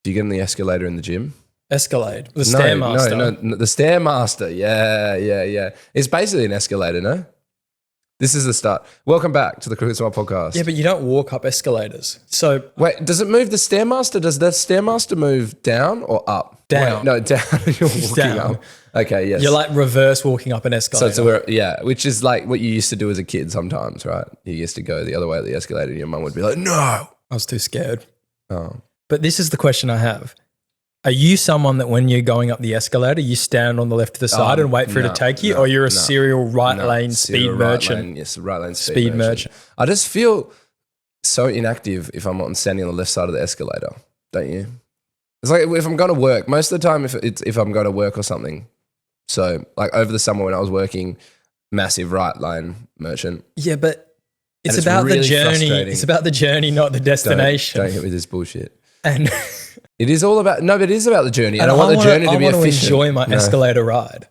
Do you get on the escalator in the gym? Escalade. The StairMaster. No, the StairMaster. Yeah. It's basically an escalator, no? This is the start. Welcome back to the Crooked Smile podcast. Yeah, but you don't walk up escalators. So wait, does it move the StairMaster? Does the StairMaster move down or up? Down. Wait, no, down. You're walking Down. up. Okay, yes. You're like reverse walking up an escalator. So which is like what you used to do as a kid sometimes, right? You used to go the other way at the escalator and your mum would be like, no. I was too scared. Oh. But this is the question I have. Are you someone that when you're going up the escalator, you stand on the left of the side and wait for it to take you? Or you're a serial right lane speed merchant? Yes, right lane speed merchant. I just feel so inactive if I'm standing on the left side of the escalator, don't you? It's like if I'm going to work, most of the time if I'm going to work or something. So like over the summer when I was working, massive right lane merchant. Yeah, but it's about really the journey. It's about the journey, not the destination. Don't hit with this bullshit. And it is all about, but it is about the journey. And I want the journey to be efficient. I want to enjoy my escalator ride.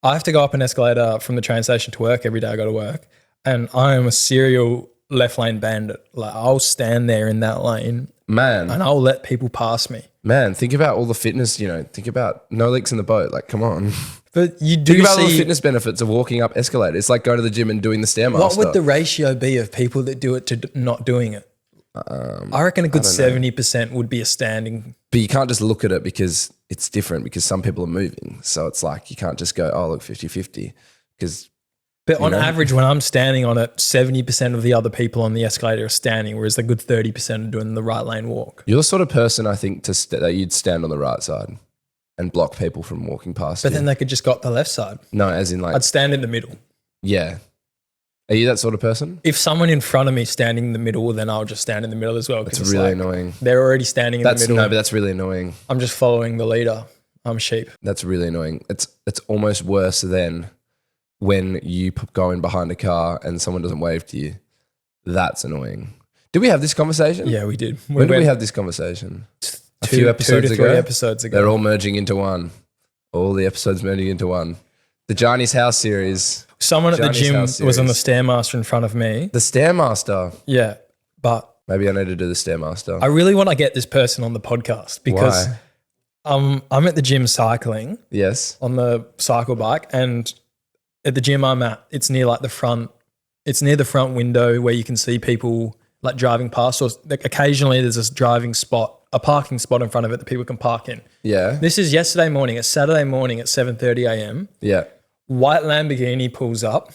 I have to go up an escalator from the train station to work every day I go to work. And I am a serial left lane bandit. Like I'll stand there in that lane. Man. And I'll let people pass me. Man, think about all the fitness, think about no leaks in the boat. Like, come on. But you do think about all the fitness benefits of walking up escalators. It's like going to the gym and doing the StairMaster. What would the ratio be of people that do it to not doing it? I reckon a good 70% would be a standing. But you can't just look at it because it's different because some people are moving. So it's like you can't just go, oh, look, 50-50. But on average, when I'm standing on it, 70% of the other people on the escalator are standing, whereas a good 30% are doing the right lane walk. You're the sort of person, I think, that you'd stand on the right side and block people from walking past you. But then they could just go up the left side. No, as in like... I'd stand in the middle. Yeah. Are you that sort of person? If someone in front of me standing in the middle, then I'll just stand in the middle as well. That's really annoying. They're already standing in the middle. No, but that's really annoying. I'm just following the leader. I'm sheep. That's really annoying. It's almost worse than when you go in behind a car and someone doesn't wave to you. That's annoying. Did we have this conversation? Yeah, we did. When did we have this conversation? A few episodes ago? 2 to 3 episodes ago. They're all merging into one. All the episodes merging into one. The Johnny's House series. Someone at the gym was on the StairMaster in front of me. The StairMaster? Yeah, but... Maybe I need to do the StairMaster. I really want to get this person on the podcast because I'm at the gym cycling. Yes. On the cycle bike, and at the gym I'm at, it's near like the front window where you can see people like driving past, or like occasionally there's this a parking spot in front of it that people can park in. Yeah. This is yesterday morning. It's Saturday morning at 7:30 a.m. Yeah. White Lamborghini pulls up,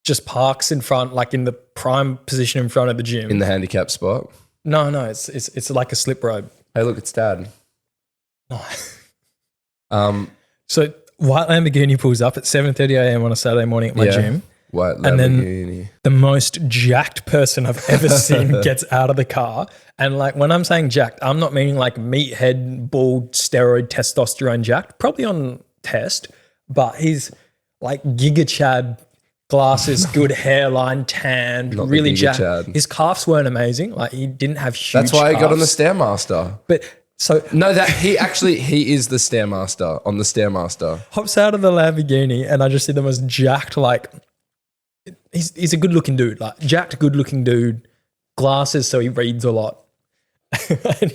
just parks in front, like in the prime position in front of the gym. In the handicap spot? No, it's like a slip road. Hey, look, it's Dad. No. So white Lamborghini pulls up at 7:30 a.m. on a Saturday morning at my gym. White Lamborghini. And then the most jacked person I've ever seen gets out of the car. And like when I'm saying jacked, I'm not meaning like meathead, bald, steroid, testosterone jacked. Probably on test, but he's like Giga Chad, glasses, good hairline, tanned, Not really jacked. Chad. His calves weren't amazing. Like he didn't have huge That's why calves. he got on the StairMaster. But so no, that he is the StairMaster on the StairMaster. Hops out of the Lamborghini and I just see them as jacked, like he's a good looking dude, like jacked, good looking dude, glasses, so he reads a lot. And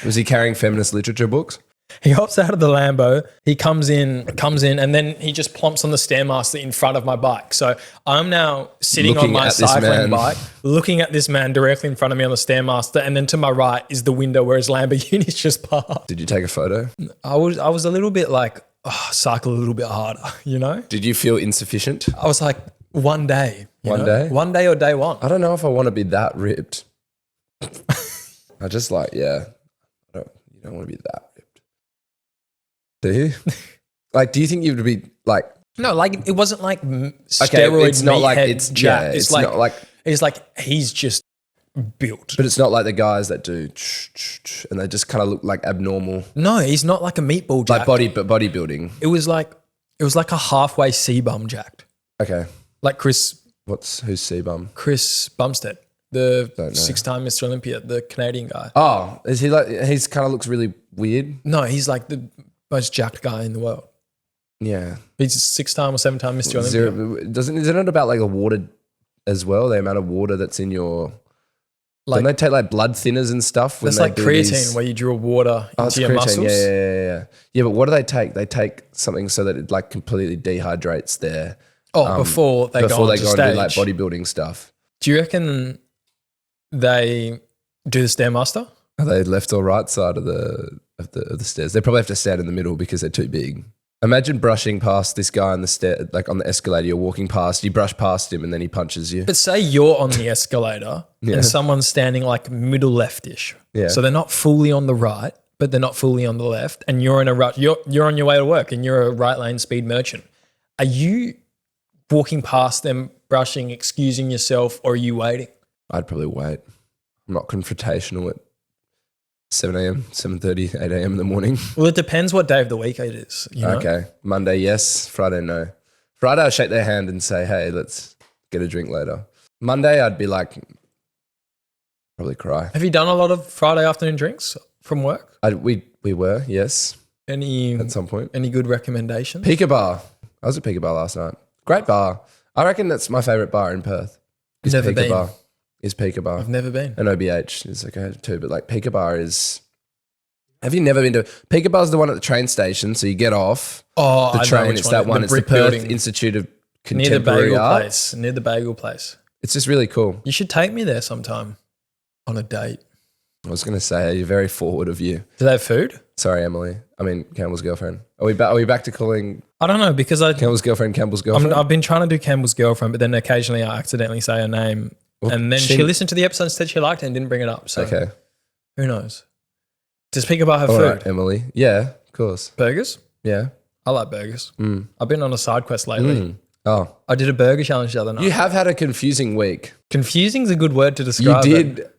was he carrying feminist literature books? He hops out of the Lambo, he comes in, and then he just plumps on the StairMaster in front of my bike. So I'm now sitting on my cycling bike, looking at this man directly in front of me on the StairMaster, and then to my right is the window where his Lamborghini's just parked. Did you take a photo? I was a little bit like, cycle a little bit harder, you know? Did you feel insufficient? I was like, one day. One day? One day or day one. I don't know if I want to be that ripped. I just like, you don't want to be that ripped. Do you? Like, do you think you would be like... No, like it wasn't like steroid it's not like it's jack. Yeah, it's like he's just built. But it's not like the guys that do and they just kind of look like abnormal. No, he's not like a meatball jack. Like bodybuilding. It was like a halfway C-bum jacked. Okay. Like Chris... Who's C-bum? Chris Bumstead, the 6-time Mr. Olympia, the Canadian guy. Oh, is he like, he's kind of looks really weird? No, he's like the most jacked guy in the world. Yeah. He's a 6-time or 7-time Mr. Olympia. Isn't it about like the water as well? The amount of water that's in your Don't they take like blood thinners and stuff? That's like creatine where you draw water into your muscles. Yeah. Yeah, but what do they take? They take something so that it like completely dehydrates their before they go on and do like bodybuilding stuff. Do you reckon they do the StairMaster? Are they left or right side of the stairs? They probably have to stand in the middle because they're too big. Imagine brushing past this guy on the stair, like on the escalator. You're walking past, you brush past him, and then he punches you. But say you're on the escalator and someone's standing like middle leftish. Yeah. So they're not fully on the right, but they're not fully on the left, and you're in a rush. You're on your way to work, and you're a right lane speed merchant. Are you walking past them, brushing, excusing yourself, or are you waiting? I'd probably wait. I'm not confrontational at 7 a.m., 7:30, 8 a.m. in the morning. Well, it depends what day of the week it is. You know? Okay. Monday, yes. Friday, no. Friday, I'll shake their hand and say, hey, let's get a drink later. Monday, I'd be like, probably cry. Have you done a lot of Friday afternoon drinks from work? We were, yes. At some point. Any good recommendations? Pika Bar. I was at Pika Bar last night. Great bar. I reckon that's my favourite bar in Perth. Never been. Bar. Is Pika Bar. I've never been. And OBH is okay too, but like Pika Bar is. Have you never been to Pika Bar's the one at the train station? So you get off the train. It's that one. It's the Perth Institute of Contemporary Art. Near the bagel place. It's just really cool. You should take me there sometime on a date. I was going to say, you're very forward of you. Do they have food? Sorry, Emily. I mean, Campbell's girlfriend. Are we back to calling? I don't know because Campbell's girlfriend. I've been trying to do Campbell's girlfriend, but then occasionally I accidentally say her name. Well, and then she listened to the episode and said she liked it and didn't bring it up. So okay. Who knows? Does Pika Bar have food? Right, Emily. Yeah, of course. Burgers? Yeah. I like burgers. I've been on a side quest lately. Oh. I did a burger challenge the other night. You have had a confusing week. Confusing's a good word to describe You did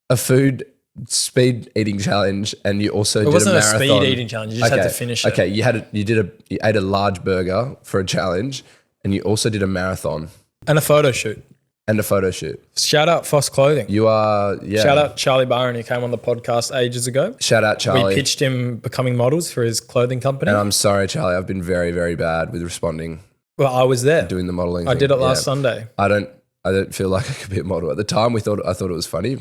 a food speed eating challenge and you also did a marathon. It wasn't a speed eating challenge. You just had to finish it. Okay, you ate a large burger for a challenge and you also did a marathon. And a photo shoot. Shout out Foss Clothing. You are, yeah. Shout out Charlie Byron, who came on the podcast ages ago. Shout out Charlie. We pitched him becoming models for his clothing company. And I'm sorry, Charlie, I've been very, very bad with responding. Well, I was there. Doing the modeling I did it last Sunday. I don't feel like I could be a model. At the time, I thought it was funny.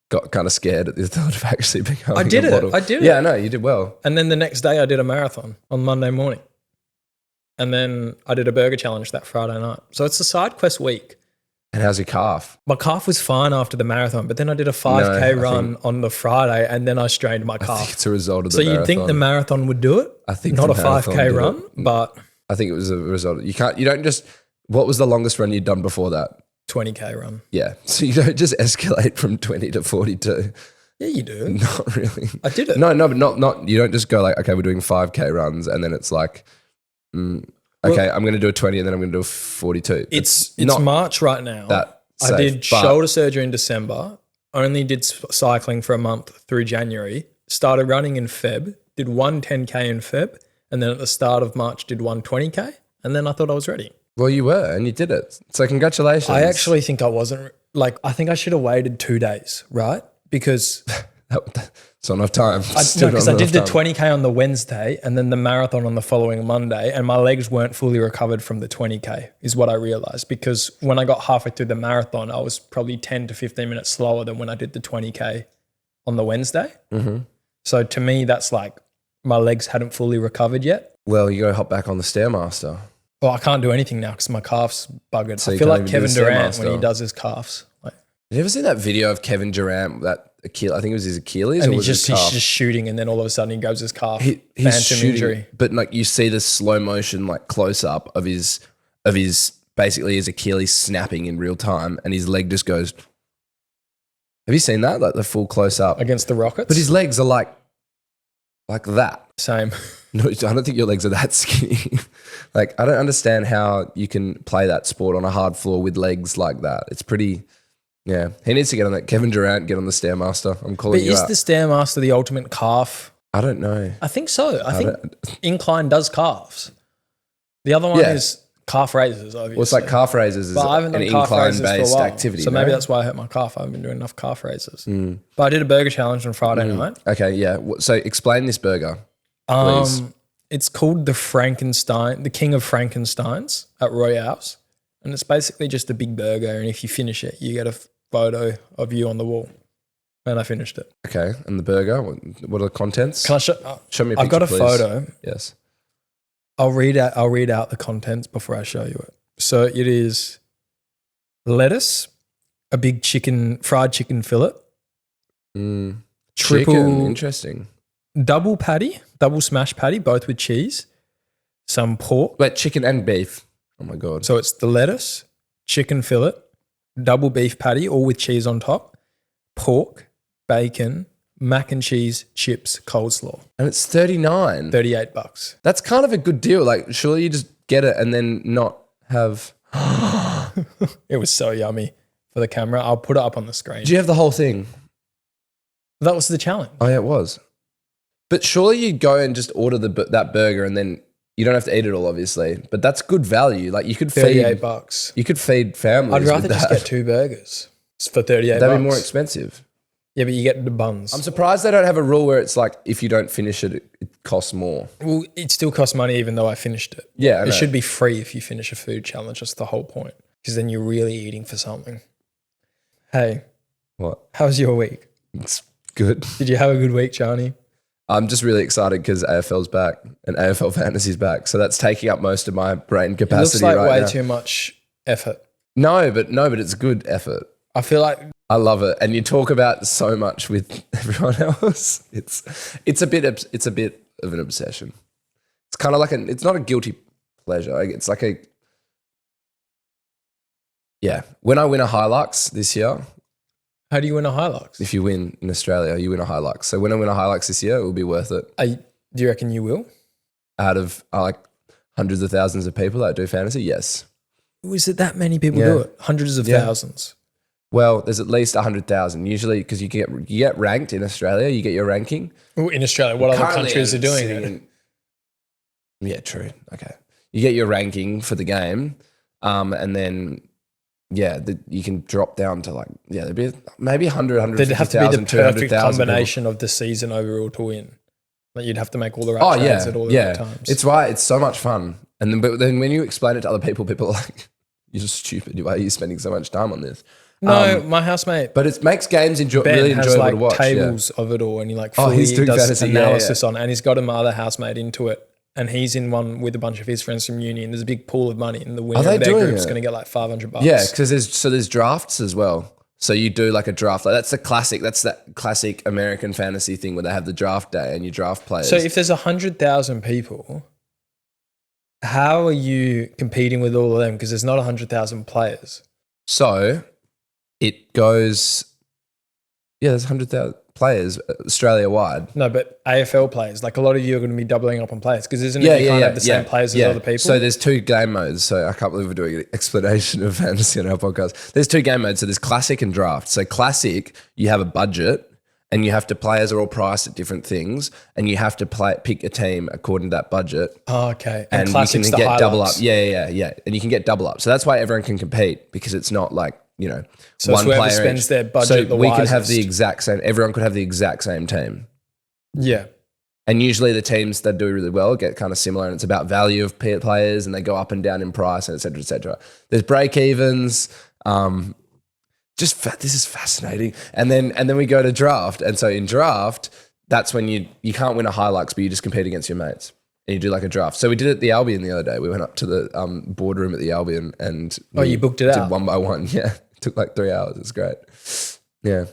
Got kind of scared at the thought of actually becoming a model. I did it. Yeah, no, you did well. And then the next day I did a marathon on Monday morning. And then I did a burger challenge that Friday night. So it's a side quest week. And how's your calf? My calf was fine after the marathon, but then I did a 5K run on the Friday and then I strained my calf. I think it's a result of the marathon. So you'd think the marathon would do it? I think not a 5K run, but I think it was a result. What was the longest run you'd done before that? 20K run. Yeah. So you don't just escalate from 20 to 42. Yeah, you do. Not really. I did it. No, but not, you don't just go like, okay, we're doing 5K runs and then it's like, okay, I'm going to do a 20 and then I'm going to do a 42. It's March right now. I did shoulder surgery in December, only did cycling for a month through January, started running in Feb, did one 10K in Feb, and then at the start of March did one 20K, and then I thought I was ready. Well, you were, and you did it. So congratulations. I actually think I wasn't, I think I should have waited 2 days, right? Because it's not enough time. Because I did the 20K on the Wednesday and then the marathon on the following Monday, and my legs weren't fully recovered from the 20K is what I realized, because when I got halfway through the marathon, I was probably 10 to 15 minutes slower than when I did the 20K on the Wednesday. Mm-hmm. So to me, that's like my legs hadn't fully recovered yet. Well, you got to hop back on the StairMaster. Well, I can't do anything now because my calf's buggered. So I feel like Kevin Durant when he does his calves. Have you ever seen that video of Kevin Durant, that Achilles, I think it was his Achilles, and or was he's just shooting, and then all of a sudden he goes his calf. He's phantom injury. But like you see the slow motion like close up of his basically his Achilles snapping in real time, and his leg just goes. Have you seen that? Like the full close up against the Rockets. But his legs are like that. Same. No, I don't think your legs are that skinny. Like I don't understand how you can play that sport on a hard floor with legs like that. It's pretty. Yeah, he needs to get on that. Kevin Durant, get on the StairMaster. I'm calling you out. But is the StairMaster the ultimate calf? I don't know. I think so. I think incline does calves. The other one is calf raises, obviously. Well, it's like calf raises is an incline-based activity. So maybe that's why I hurt my calf. I haven't been doing enough calf raises. But I did a burger challenge on Friday night. Okay, yeah. So explain this burger, please. It's called the King of Frankensteins at Royale's. And it's basically just a big burger. And if you finish it, you get photo of you on the wall, and I finished it. Okay, and the burger. What are the contents? Can I show? Show me a picture, I've got a please. photo. Yes. I'll read out the contents before I show you it. So it is lettuce, a big fried chicken fillet, triple Chicken. Interesting. double smash patty, both with cheese, some pork. Wait, chicken and beef. Oh my God. So it's the lettuce, chicken fillet, double beef patty, all with cheese on top, pork, bacon, mac and cheese, chips, coleslaw. And it's $39. $38. That's kind of a good deal. Like, surely you just get it and then not have. It was so yummy for the camera. I'll put it up on the screen. Do you have the whole thing? That was the challenge. Oh, yeah, it was. But surely you go and just order that burger and then you don't have to eat it all, obviously. But that's good value. Like, you could feed $38. You could feed families. I'd rather with just that. get 2 burgers for $38. That'd be more expensive. Yeah, but you get the buns. I'm surprised they don't have a rule where it's like if you don't finish it, it costs more. Well, it still costs money even though I finished it. Yeah, I know. It should be free if you finish a food challenge. That's the whole point. Because then you're really eating for something. Hey, What? how was your week? It's good. Did you have a good week, Johnny? I'm just really excited because AFL's back and AFL Fantasy's back. So that's taking up most of my brain It looks capacity like right way now. too much effort. No, but it's good effort. I feel like I love it, and you talk about so much with everyone else. It's a bit of an obsession. It's kind of like it's not a guilty pleasure. It's like when I win a Hilux this year, how do you win a Hilux? if you win in Australia, you win a Hilux. So when I win a Hilux this year, it will be worth it. Do you reckon you will? Out of like hundreds of thousands of people that do fantasy, yes. Is it that many people Yeah. do it? Hundreds of thousands. Well, there's at least 100,000 usually because you get ranked in Australia. You get your ranking. Well, in Australia, what other Currently, countries are I'm doing sitting it? Yeah, true. Okay. You get your ranking for the game, and then, you can drop down to like, there'd be maybe 100, There'd have to be the 150,000, perfect 200,000 combination of the season overall to win. Like you'd have to make all the right Oh, trades yeah. at all the right times. It's right. It's so much fun. But then when you explain it to other people are like, you're just stupid. Why are you spending so much time on this? No, my housemate But it makes games Ben really has enjoyable like to watch. tables of it all, and he like Oh, fully he's doing does fantasy, analysis on, and he's got another housemate into it, and he's in one with a bunch of his friends from uni, and there's a big pool of money, and the winner they of their doing group's it? going to get like $500. Yeah, because there's drafts as well. So you do like a draft. Like that's that classic American fantasy thing where they have the draft day and you draft players. So if there's 100,000 people, how are you competing with all of them? Because there's not 100,000 players. So it goes, there's 100,000 players Australia wide. No, but AFL players, like a lot of you are going to be doubling up on players because isn't it you can't have the same players as other people? So there's 2 game modes. So I can't believe we're doing an explanation of fantasy on our podcast. There's 2 game modes. So there's classic and draft. So classic, you have a budget and you have to, players are all priced at different things and you have to pick a team according to that budget. Oh, okay. And you classic's can the get double up. highlights. Yeah. And you can get double up. So that's why everyone can compete because it's not like, So one whoever player spends each. their budget So the we can have the wisest. exact same, everyone could have the exact same team. Yeah. And usually the teams that do really well get kind of similar and it's about value of players and they go up and down in price and et cetera, et cetera. There's break evens. This is fascinating. And then we go to draft. And so in draft, that's when you can't win a Hilux, but you just compete against your mates. And you do like a draft. So we did it at the Albion the other day. We went up to the boardroom at the Albion and you booked it did out? one by one. Yeah. It took like 3 hours. It was great. Yeah.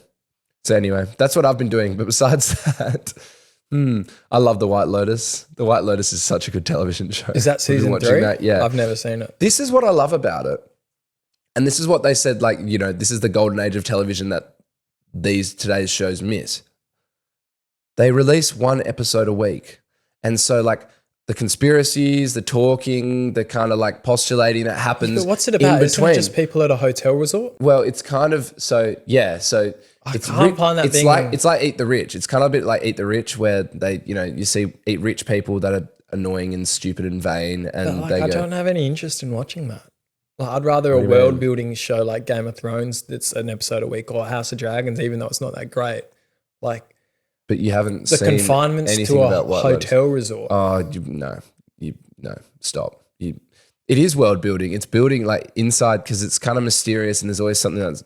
So anyway, that's what I've been doing. But besides that, I love The White Lotus. The White Lotus is such a good television show. Is that I've been season watching 3? that, yeah. I've never seen it. This is what I love about it. And this is what they said, like, this is the golden age of television that today's shows miss. They release 1 episode a week. And so like the conspiracies, the talking, the kind of like postulating that happens But what's it about? in Isn't it between. just people at a hotel resort? Well, it's kind of so it's can't find that it's being- like Eat the Rich. It's kind of a bit like Eat the Rich, where they you see eat rich people that are annoying and stupid and vain, and I don't have any interest in watching that. Like, I'd rather a do you mean? world building show like Game of Thrones that's an episode a week, or House of Dragons, even though it's not that great. Like But you haven't the seen confinements anything to a about White Lotus. hotel resort. Oh, no, stop. It is world building. It's building like inside because it's kind of mysterious and there's always something that's,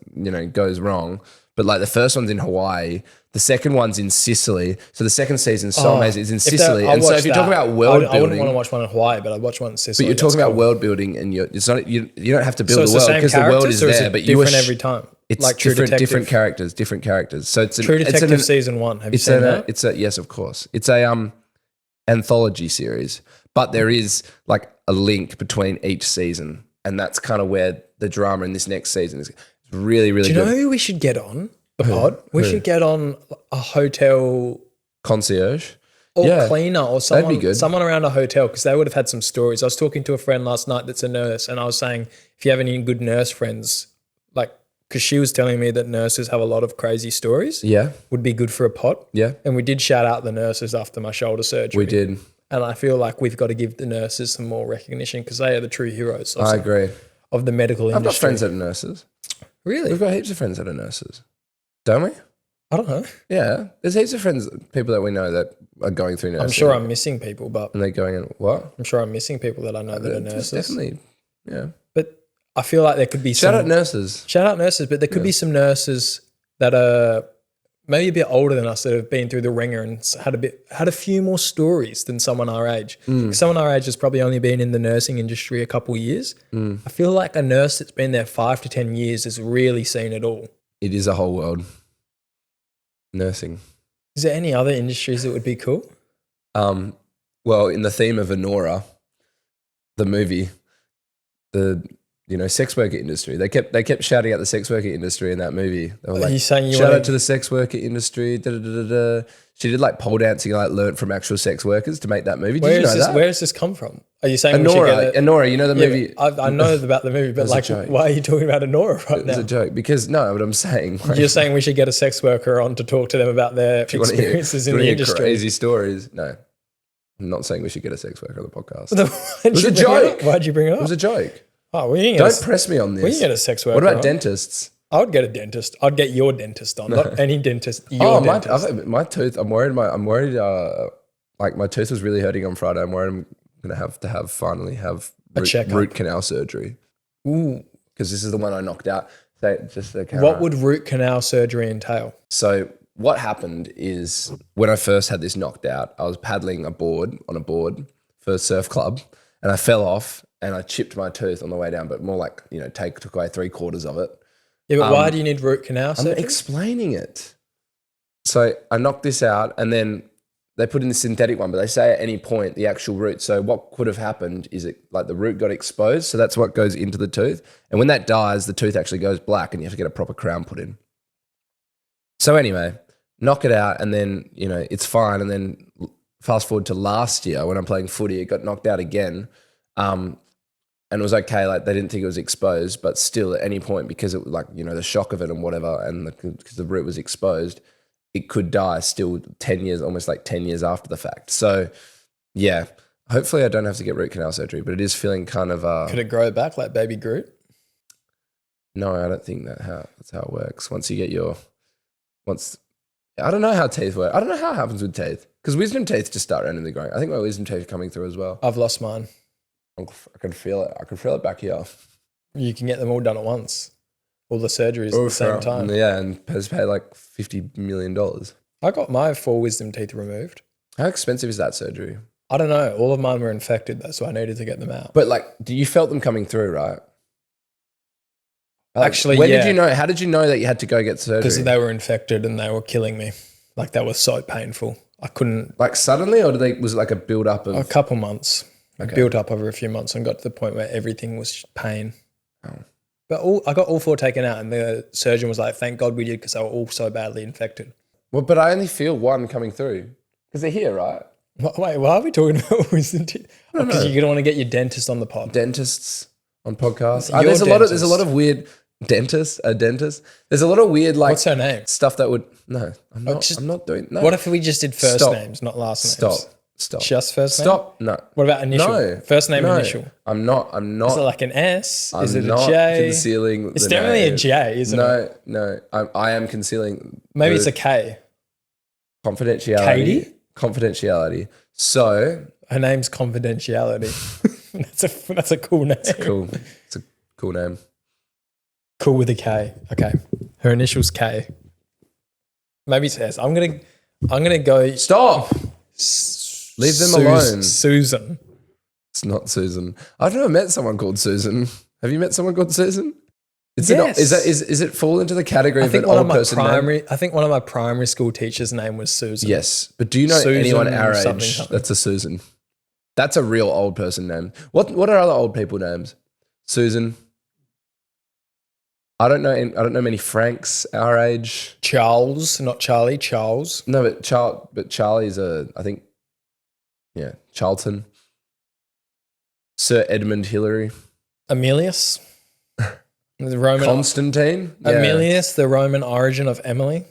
goes wrong. But like the first one's in Hawaii, the second one's in Sicily. So the second season's so amazing. It's in Sicily. And so if you're talking about world building, I wouldn't want to watch one in Hawaii, but I'd watch one in Sicily. But you're talking about world building, and it's not you don't have to build the world because the world is there. But different every time. It's like different characters. So it's True Detective season 1. Have you seen that? Yes, of course. It's a anthology series, but there is like a link between each season, and that's kind of where the drama in this next season is. It's really, really good. Do you know who we should get on the pod? We should get on a hotel concierge or cleaner or someone, that'd be good. Someone around a hotel, because they would have had some stories. I was talking to a friend last night that's a nurse, and I was saying, if you have any good nurse friends, like, because she was telling me that nurses have a lot of crazy stories. Yeah. Would be good for a pod. Yeah. And we did shout out the nurses after my shoulder surgery. We did. And I feel like we've got to give the nurses some more recognition because they are the true heroes. I agree. Of the medical industry. I've got friends that are nurses. Really? We've got heaps of friends that are nurses. Don't we? I don't know. Yeah. There's heaps of friends, people that we know that are going through nursing. I'm sure I'm missing people, but... And they're going in, what? I'm sure I'm missing people that I know that are nurses. Definitely, yeah. But I feel like there could be Shout out nurses. Shout out nurses, but there could be some nurses that are maybe a bit older than us that have been through the ringer and had a few more stories than someone our age. Someone our age has probably only been in the nursing industry a couple of years. I feel like a nurse that's been there 5 to 10 years has really seen it all. It is a whole world. Nursing. Is there any other industries that would be cool? Well, in the theme of Honora, the movie, sex worker industry. They kept shouting out the sex worker industry in that movie. They were like, you saying shout out to the sex worker industry. Da, da, da, da, da. She did like pole dancing, like learnt from actual sex workers to make that movie. Did you know that? Where does this come from? Are you saying Honora, you know the movie? I know about the movie, but like, why are you talking about Honora right now? It's a joke because what I'm saying. Like, you're saying we should get a sex worker on to talk to them about their experiences in the industry. Crazy stories. No, I'm not saying we should get a sex worker on the podcast. It was a joke. Why'd you bring it up? It was a joke. Oh, don't press me on this. We can get a sex worker. What about dentists? I would get a dentist. I'd get your dentist on, not any dentist. Dentist. My tooth. I'm worried. Like my tooth was really hurting on Friday. I'm worried I'm gonna finally have root canal surgery. Ooh, because this is the one I knocked out. So just the camera. What would root canal surgery entail? So what happened is when I first had this knocked out, I was paddling on a board for a surf club, and I fell off and I chipped my tooth on the way down. But more like took away 3/4 of it. Yeah, but why do you need root canal surgery? I'm explaining it. So I knocked this out and then they put in the synthetic one, but they say at any point the actual root. So what could have happened is the root got exposed. So that's what goes into the tooth. And when that dies, the tooth actually goes black and you have to get a proper crown put in. So anyway, knock it out and then, it's fine. And then fast forward to last year when I'm playing footy, it got knocked out again. And it was okay, like they didn't think it was exposed, but still at any point, because it was the shock of it and whatever, and because the root was exposed, it could die still 10 years, almost like 10 years after the fact. So yeah, hopefully I don't have to get root canal surgery, but it is feeling kind of... Could it grow back like baby Groot? No, I don't think that's how it works. I don't know how teeth work. I don't know how it happens with teeth, because wisdom teeth just start randomly growing. I think my wisdom teeth are coming through as well. I've lost mine. I can feel it. I can feel it back here. You can get them all done at once. All the surgeries at the same time. Yeah, and has paid like $50 million. I got my 4 wisdom teeth removed. How expensive is that surgery? I don't know. All of mine were infected, though, so I needed to get them out. But you felt them coming through, right? Actually, when did you know? How did you know that you had to go get surgery? Because they were infected and they were killing me. That was so painful. I couldn't... Suddenly, or was it like a build up of... A couple months. Okay. Built up over a few months and got to the point where everything was pain. Oh. But I got all 4 taken out and the surgeon was like, thank God we did because they were all so badly infected. Well, but I only feel 1 coming through because they're here, right? Wait, why are we talking about wisdom teeth? Because you're going to want to get your dentist on the pod. Dentists on podcasts. There's a lot of weird... Dentist. There's a lot of weird What's her name? stuff that would... No, I'm not doing... No. What if we just did first names, not last names? Stop. Just first name? Stop. No. What about initial? No. First name, initial. I'm not. Is it like an S? Is it a not J? Concealing. It's definitely a J, isn't it? No. I am concealing. Maybe it's a K. Confidentiality. Katie? Confidentiality. So her name's Confidentiality. That's a cool name. Cool. It's a cool name. Cool with a K. Okay. Her initials K. Maybe it's S. I'm gonna go. Stop. Leave them alone. Susan. It's not Susan. I've never met someone called Susan. Have you met someone called Susan? Yes. Is it fall into the category of an one old of my person name? I think one of my primary school teachers' name was Susan. Yes, but do you know Susan anyone our something, age something. that's a Susan? That's a real old person name. What are other old people names? Susan. I don't know many Franks our age. Charles, not Charlie. Charles. No, but Charlie's I think, yeah, Charlton. Sir Edmund Hillary. Emilius. The Roman Constantine. Yeah. Emilius, the Roman origin of Emily.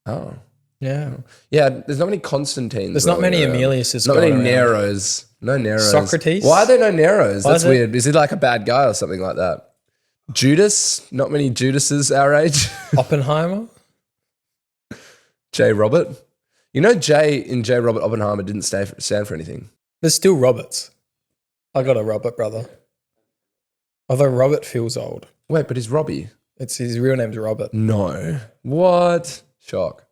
Oh. Yeah. Yeah, there's not many Constantines. There's not many rolling around. Emiliuses. Not many going around. Neros. No Neros. Socrates? Why are there no Neros? Why That's is it- weird. Is he like a bad guy or something like that? Judas? Not many Judases our age. Oppenheimer. J. Robert? You know J Robert Oppenheimer didn't stand for anything. There's still Roberts. I got a Robert brother. Although Robert feels old. Wait, but he's Robbie. It's his real name's Robert. No. What? Shock.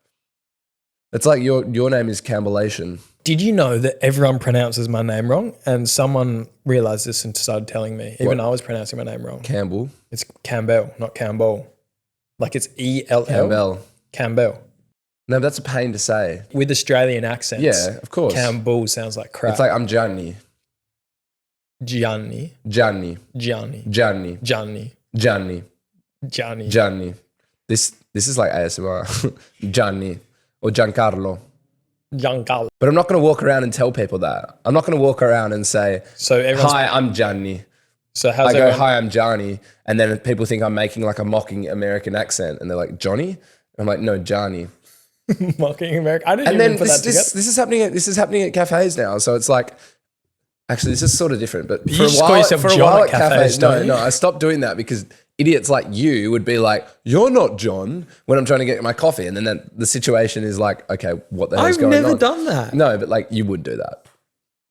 It's like your name is Campbellation. Did you know that everyone pronounces my name wrong? And someone realized this and started telling me. Even What? I was pronouncing my name wrong. Campbell. It's Campbell, not Campbell. Like it's ELL. Campbell. Campbell. No, that's a pain to say. With Australian accents. Yeah, of course. Campbell sounds like crap. It's like I'm Gianni. Gianni. Gianni. Gianni. Gianni. Gianni. Gianni. Gianni. Gianni. This is like ASMR. Gianni or Giancarlo. Giancarlo. But I'm not going to walk around and tell people that. I'm not going to walk around and say, So everyone's. "Hi, I'm Gianni." So how's I go, everyone? "Hi, I'm Johnny," and then people think I'm making like a mocking American accent, and they're like, "Johnny?" I'm like, "No, Johnny." Mocking America. I didn't And even then put that together. this is happening at cafes now. So it's like, actually, this is sort of different. But You for a just call while, yourself for a John while at at cafes, cafes, don't you? no, I stopped doing that because idiots like you would be like, "You're not John," when I'm trying to get my coffee, and then the situation is like, okay, what the hell's I've going on? never done that. No, but like you would do that.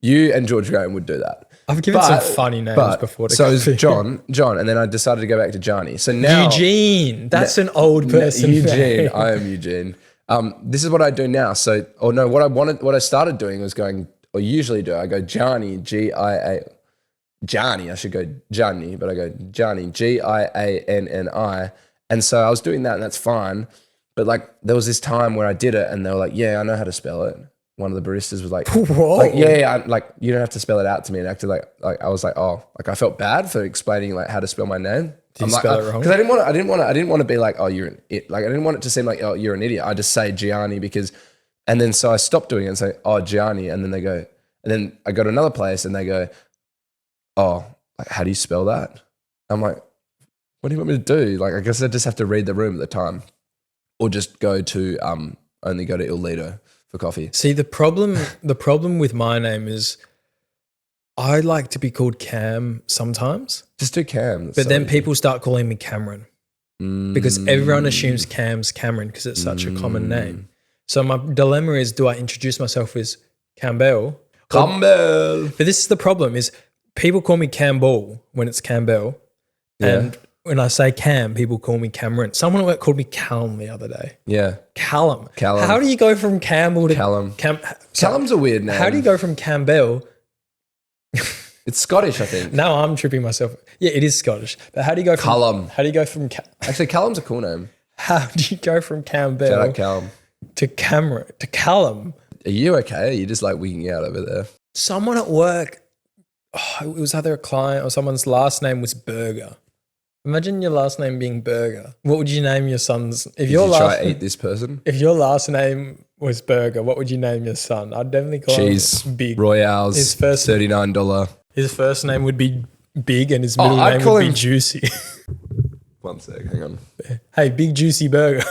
You and George Graham would do that. I've given some funny names before. To So is coffee. John, and then I decided to go back to Johnny. So now Eugene. That's an old person. Eugene, name. I am Eugene. This is what I do now. So, what I started doing was going, or usually do, I go Gianni, G-I-A, Gianni, I should go Gianni, but I go Gianni, Gianni. And so I was doing that and that's fine. But like, there was this time where I did it and they were like, yeah, I know how to spell it. One of the baristas was like, Whoa. like like you don't have to spell it out to me. And acted like I was like, oh, like I felt bad for explaining like how to spell my name. Did you spell it wrong? Because I didn't want to be like, oh, you're an it. Like I didn't want it to seem like, oh, you're an idiot. I just say Gianni because, and then so I stopped doing it and say, oh, Gianni, and then they go, and then I go to another place and they go, oh, like how do you spell that? I'm like, what do you want me to do? Like I guess I just have to read the room at the time, or just go to only go to Il Lido for coffee. See, the problem with my name is I like to be called Cam sometimes, Just do Cam. That's but so then easy. people start calling me Cameron because everyone assumes Cam's Cameron because it's such a common name. So my dilemma is, do I introduce myself as Campbell? Campbell. But this is the problem: is people call me Campbell when it's Campbell, and when I say Cam, people call me Cameron. Someone at work called me Callum the other day. Yeah. Callum. Callum. How do you go from Campbell to Callum. Cam? Callum's a weird name. How do you go from Campbell? It's Scottish, I think. Now I'm tripping myself. Yeah, it is Scottish. But how do you go from Callum. How do you go from Actually, Callum's a cool name. how do you go from Campbell Shout out Callum. to Cameron to Callum? Are you okay? Are you just like wigging out over there? Someone at work, it was either a client or someone's last name was Burger. Imagine your last name being Burger. What would you name your son's? If Did your you last try to eat this person? if your last name was Burger, what would you name your son? I'd definitely call Cheese. him Big. Royales. His first- $39. His first name would be Big and his middle I'd name call would be him- Juicy. One sec, hang on. Hey, Big Juicy Burger,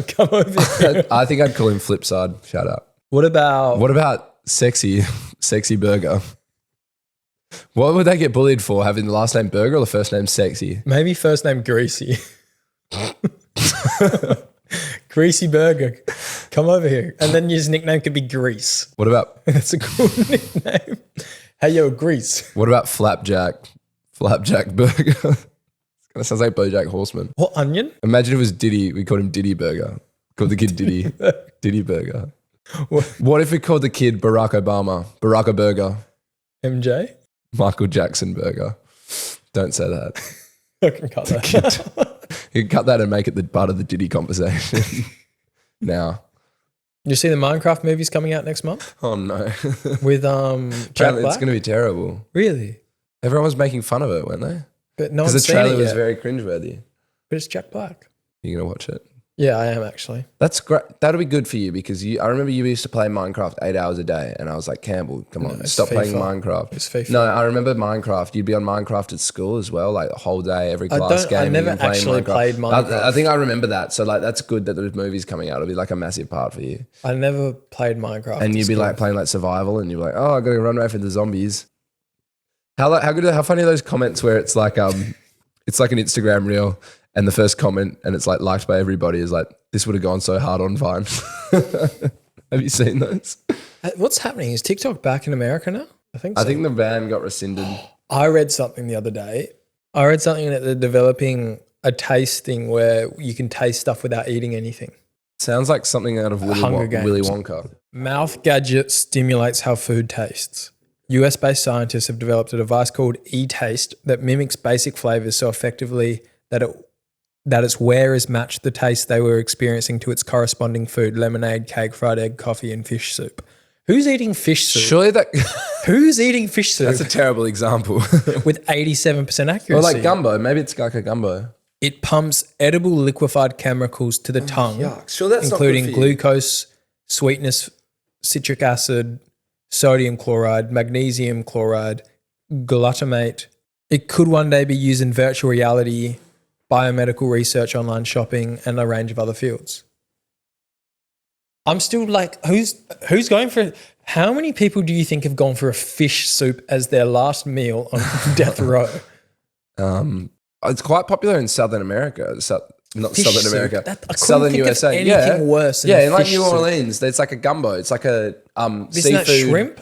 come over here. I think I'd call him Flipside. Shout out. What about Sexy Burger? What would they get bullied for? Having the last name Burger or the first name Sexy? maybe first name Greasy? Greasy Burger, come over here. And then his nickname could be Grease. What about That's a cool nickname. Hey, yo, Grease. What about flapjack? Flapjack burger. Kind of sounds like BoJack Horseman. What, onion? Imagine if it was Diddy. We called him Diddy Burger. Called the kid Diddy. Diddy Burger. What if we called the kid Barack Obama? Barack Burger. MJ? Michael Jackson Burger. Don't say that. I can cut that. You can cut that and make it the part of the Diddy conversation. Now. You see the Minecraft movies coming out next month? Oh no. With Jack It's Black? going to be terrible. Really? Everyone was making fun of it, weren't they? But no Because one's the seen it trailer was yet. very cringeworthy. But it's Jack Black. You're going to watch it? Yeah, I am actually. That's great. That'll be good for you because I remember you used to play Minecraft 8 hours a day, and I was like, Campbell, come on, it's stop playing FIFA. Minecraft. It's FIFA. No, I remember Minecraft. You'd be on Minecraft at school as well, like the whole day, every class I game. never and playing actually played Minecraft. I think I remember that. So like, that's good that there's movies coming out. It'll be like a massive part for you. I never played Minecraft. And you'd be like playing like survival, and you're like, oh, I got to run away from the zombies. How funny are those comments where it's like it's like an Instagram reel, and the first comment, and it's like liked by everybody, is like, this would have gone so hard on Vine. Have you seen those? What's happening? Is TikTok back in America now? I think so. I think the ban got rescinded. I read something the other day. I read something that they're developing a taste thing where you can taste stuff without eating anything. Sounds like something out of Hunger Games. Willy Wonka. Mouth gadget stimulates how food tastes. US-based scientists have developed a device called e-taste that mimics basic flavors so effectively that its wearers match the taste they were experiencing to its corresponding food: lemonade, cake, fried egg, coffee, and fish soup. Who's eating fish soup? Surely that Who's eating fish soup that's a terrible example. with 87% accuracy? Or like gumbo. Maybe it's like a gumbo. It pumps edible liquefied chemicals to the tongue, Yuck. Sure, that's including not good for you. glucose, sweetness, citric acid, sodium chloride, magnesium chloride, glutamate. It could one day be used in virtual reality, biomedical research, online shopping, and a range of other fields. I'm still like, who's going for? How many people do you think have gone for a fish soup as their last meal on death row? It's quite popular in Southern America. Not Fish Southern soup. America. I couldn't Southern think of USA. anything worse than in like fish New soup. Orleans, it's like a gumbo. It's like a Isn't seafood. that shrimp?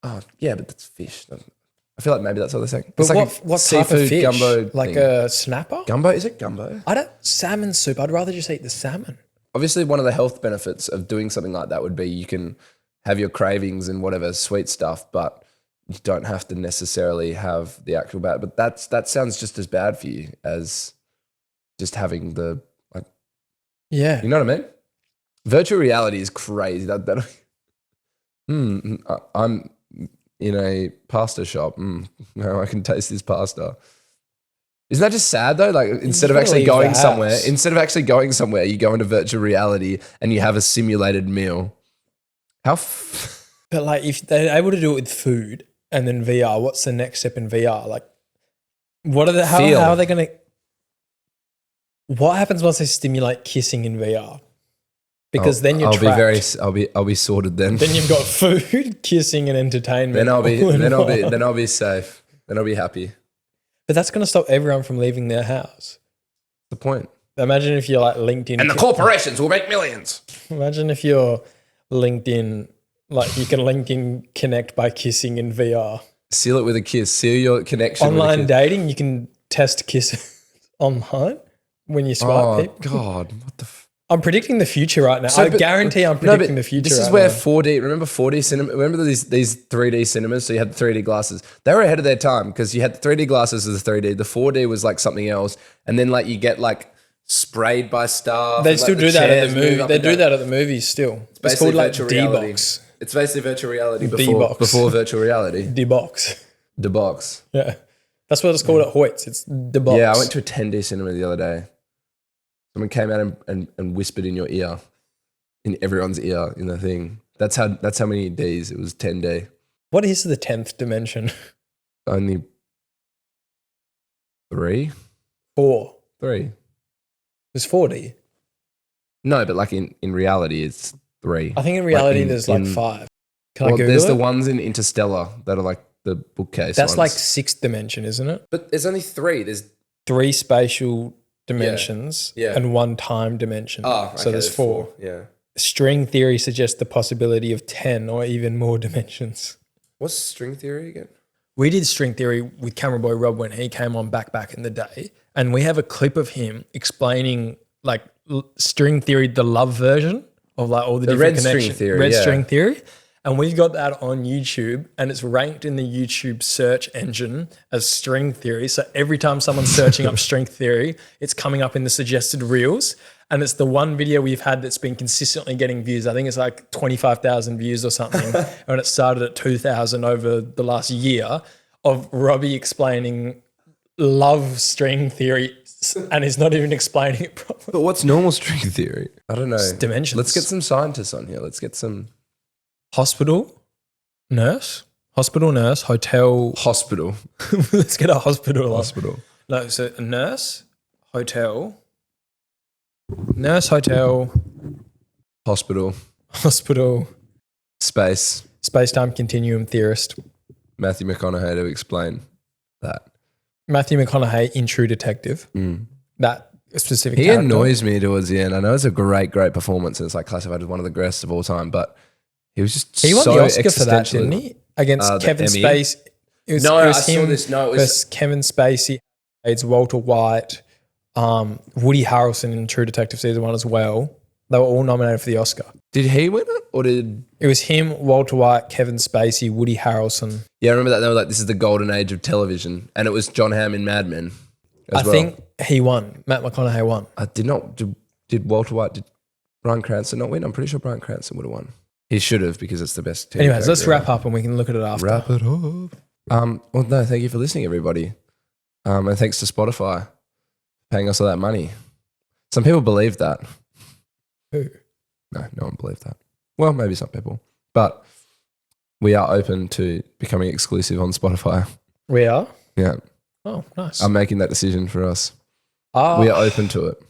Oh yeah, but that's fish. I feel like maybe that's what they're saying. But It's like what a type of seafood fish? gumbo Like thing. a snapper? Gumbo? Is it gumbo? Salmon soup. I'd rather just eat the salmon. Obviously, one of the health benefits of doing something like that would be you can have your cravings and whatever sweet stuff, but you don't have to necessarily have the actual bad. But that sounds just as bad for you as just having the like. Yeah. You know what I mean? Virtual reality is crazy. I'm in a pasta shop. No, I can taste this pasta. Isn't that just sad though? Like instead of gotta actually leave going the somewhere, you go into virtual reality and you have a simulated meal. But like if they're able to do it with food and then VR, what's the next step in VR? Like how are they going to, what happens once they stimulate kissing in VR? Because then you're trapped. I'll be sorted then. Then you've got food, kissing, and entertainment. then I'll be all in one. then I'll be safe. Then I'll be happy. But that's going to stop everyone from leaving their house. The point. Imagine if you're like linked in. And the corporations will make millions. Imagine if you're linked in, like you can link in connect by kissing in VR. Seal it with a kiss. Seal your connection. Online with a kiss. dating, you can test kiss online when you swipe people. God, what the. I'm predicting the future right now. I guarantee I'm predicting the future. This is right where now. 4D. Remember 4D cinema? Remember these 3D cinemas? So you had the 3D glasses. They were ahead of their time because you had the 3D glasses as the 3D. The 4D was like something else, and then like you get like sprayed by stuff. They and, still like, do that at chairs the move movie. up They and do down. that at the movies still. It's Basically called like virtual reality. D-Box. It's basically virtual reality D-Box. before virtual reality. D-Box. The box. Yeah. That's what it's called at Hoyt's. It's the box. Yeah, I went to a 10D cinema the other day. Someone came out and whispered in your ear, in everyone's ear in the thing. That's how many Ds. It was 10D. What is the 10th dimension? Only 3? 4. 3. It's 4D. No, but like in reality, it's 3. I think in reality Like there's like 5. Can I Well, Google there's it? the ones in Interstellar that are like the bookcase That's ones. like 6th dimension, isn't it? But there's only 3. There's 3 spatial dimensions Yeah. and 1 time dimension. So there's 4. Yeah. String theory suggests the possibility of 10 or even more dimensions. What's string theory again? We did string theory with Camera Boy Rob when he came on back in the day, and we have a clip of him explaining like string theory, the love version of like all the different red string connections. theory, Red yeah. string theory. And we've got that on YouTube, and it's ranked in the YouTube search engine as string theory. So every time someone's searching up string theory, it's coming up in the suggested reels. And it's the one video we've had that's been consistently getting views. I think it's like 25,000 views or something. And it started at 2,000 over the last year of Robbie explaining love string theory, and he's not even explaining it properly. But what's normal string theory? I don't know. It's dimensions. Let's get some scientists on here. Let's get some hospital nurse, hotel. hospital. Let's get a hospital. Hospital. No, so a nurse, hotel, hospital, Space. space-time continuum theorist. Matthew McConaughey to explain that. Matthew McConaughey in True Detective. That specific He character. annoys me towards the end. I know it's a great performance and it's like classified as one of the greatest of all time, but he was just He won so the Oscar for that, didn't existentially- he? Against the Kevin Emmy? Spacey. It was, No, it was I saw him this. No, it was- versus Kevin Spacey. It's Walter White, Woody Harrelson in True Detective Season 1 as well. They were all nominated for the Oscar. Did he win it or did... It was him, Walter White, Kevin Spacey, Woody Harrelson. Yeah, I remember that. They were like, this is the golden age of television. And it was John Hamm in Mad Men as I well. think he won. Matt McConaughey won. I did not... Did Walter White... Did Bryan Cranston not win? I'm pretty sure Bryan Cranston would have won. He should have because it's the best TV Anyways, let's character wrap up and we can look at it after. Wrap it up. Well, no, thank you for listening, everybody. And thanks to Spotify paying us all that money. Some people believe that. Who? No one believed that. Well, maybe some people. But we are open to becoming exclusive on Spotify. We are? Yeah. Oh, nice. I'm making that decision for us. Oh, We are open to it.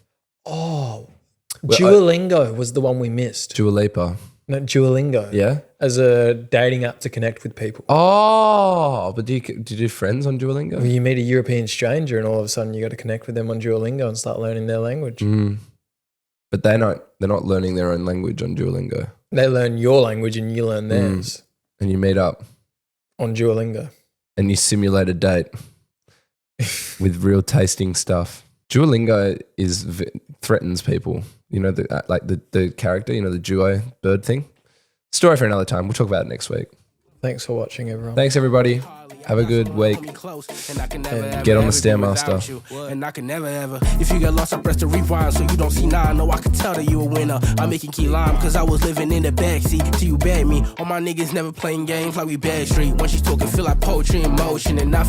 Duolingo was the one we missed. Dua Lipa. No, Duolingo. Yeah? As a dating app to connect with people. Oh, but do you do friends on Duolingo? Well, you meet a European stranger and all of a sudden you got to connect with them on Duolingo and start learning their language. But they're not learning their own language on Duolingo. They learn your language and you learn theirs And you meet up on Duolingo. and you simulate a date with real tasting stuff. Duolingo threatens people. You know, the character, you know, the duo bird thing. Story for another time. We'll talk about it next week. Thanks for watching, everyone. Thanks, everybody. Have a good week. Get on the StairMaster. And I can never ever. If you get lost, I press the rewind so you don't see nine. No, I can tell that you a winner. I'm making key lime cause I was living in the backseat till you bag me. All my niggas never playing games like we bad street. When she's talking, feel like poetry in motion. And I